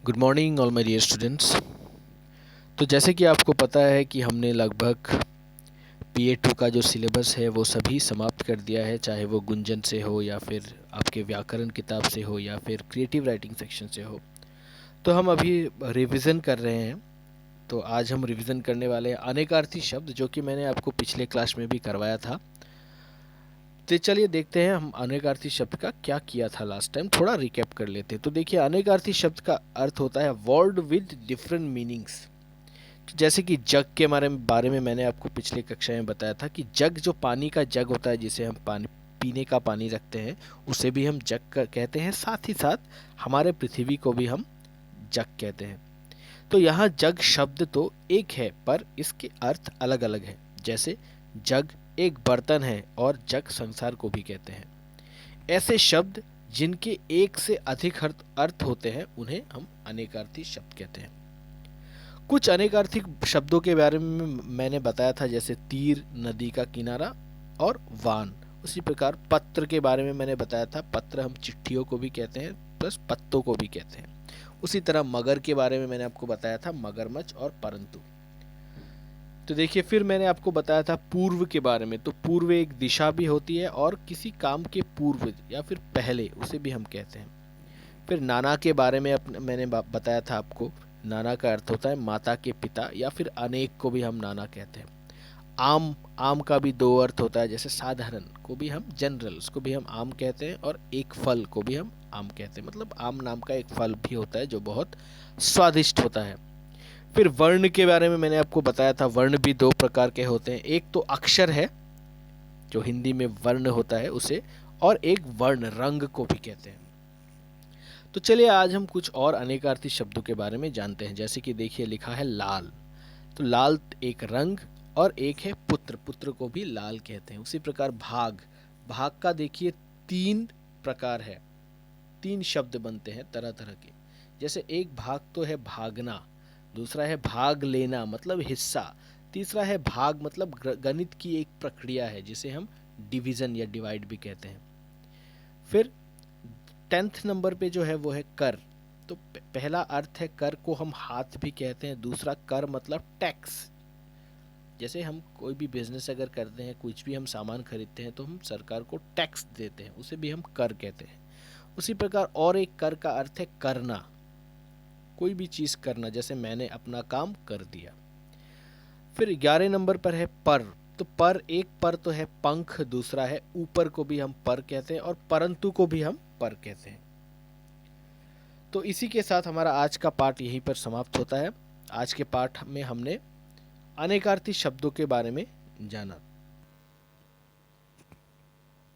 Good morning all my dear students. तो जैसे कि आपको पता है कि हमने लगभग PA2 का जो सिलेबस है वो सभी समाप्त कर दिया है, चाहे वो गुंजन से हो या फिर आपके व्याकरण किताब से हो या फिर क्रिएटिव राइटिंग सेक्शन से हो। तो हम अभी रिवीजन कर रहे हैं। तो आज हम रिवीजन करने वाले हैं अनेकार्थी शब्द, जो कि मैंने आपको पिछले क्लास में भी करवाया था। तो चलिए देखते हैं हम अनेकार्थी शब्द का क्या किया था लास्ट टाइम, थोड़ा रिकैप कर लेते हैं। तो देखिए, अनेकार्थी शब्द का अर्थ होता है वर्ड विद डिफरेंट मीनिंग्स। जैसे कि जग के बारे में मैंने आपको पिछले कक्षा में बताया था कि जग, जो पानी का जग होता है जिसे हम पानी पीने का पानी रखते हैं, उसे भी हम जग कहते हैं। साथ ही साथ हमारे पृथ्वी को भी हम जग कहते हैं। तो यहाँ जग शब्द तो एक है, पर इसके अर्थ अलग अलग हैं। जैसे जग एक बर्तन है और जग संसार को भी कहते हैं। ऐसे शब्द जिनके एक से अधिक अर्थ होते हैं उन्हें हम अनेकार्थी शब्द कहते हैं। कुछ अनेकार्थी शब्दों के बारे में मैंने बताया था, जैसे तीर, नदी का किनारा और वान। उसी प्रकार पत्र के बारे में मैंने बताया था, पत्र हम चिट्ठियों को भी कहते हैं प्लस पत्तों को भी कहते हैं। उसी तरह मगर के बारे में मैंने आपको बताया था, मगरमच्छ और परंतु। तो देखिए, फिर मैंने आपको बताया था पूर्व के बारे में। तो पूर्व एक दिशा भी होती है और किसी काम के पूर्व या फिर पहले उसे भी हम कहते हैं। फिर नाना के बारे में मैंने बताया था आपको। नाना का अर्थ होता है माता के पिता, या फिर अनेक को भी हम नाना कहते हैं। आम, आम का भी दो अर्थ होता है, जैसे साधारण को भी हम जनरल, उसको भी हम आम कहते हैं, और एक फल को भी हम आम कहते हैं। मतलब आम नाम का एक फल भी होता है जो बहुत स्वादिष्ट होता है। फिर वर्ण के बारे में मैंने आपको बताया था, वर्ण भी दो प्रकार के होते हैं। एक तो अक्षर है, जो हिंदी में वर्ण होता है उसे, और एक वर्ण, रंग को भी कहते हैं। तो चलिए आज हम कुछ और अनेकार्थी शब्दों के बारे में जानते हैं। जैसे कि देखिए, लिखा है लाल। तो लाल एक रंग, और एक है पुत्र, पुत्र को भी लाल कहते हैं। उसी प्रकार भाग, भाग का देखिए तीन प्रकार है, तीन शब्द बनते हैं तरह तरह के। जैसे एक भाग तो है भागना, दूसरा है भाग लेना मतलब हिस्सा, तीसरा है भाग मतलब गणित की एक प्रक्रिया है जिसे हम डिवीजन या डिवाइड भी कहते हैं। फिर 10th नंबर पे जो है वो है कर। तो पहला अर्थ है कर को हम हाथ भी कहते हैं। दूसरा कर मतलब टैक्स, जैसे हम कोई भी बिजनेस अगर करते हैं, कुछ भी हम सामान खरीदते हैं तो हम सरकार को टैक्स देते हैं, उसे भी हम कर कहते हैं। उसी प्रकार और एक कर का अर्थ है करना, कोई भी चीज करना, जैसे मैंने अपना काम कर दिया। फिर 11 नंबर पर है पर। तो पर, एक पर तो है पंख, दूसरा है ऊपर को भी हम पर कहते हैं, और परंतु को भी हम पर कहते हैं। तो इसी के साथ हमारा आज का पाठ यहीं पर समाप्त होता है। आज के पाठ में हमने अनेकार्थी शब्दों के बारे में जाना।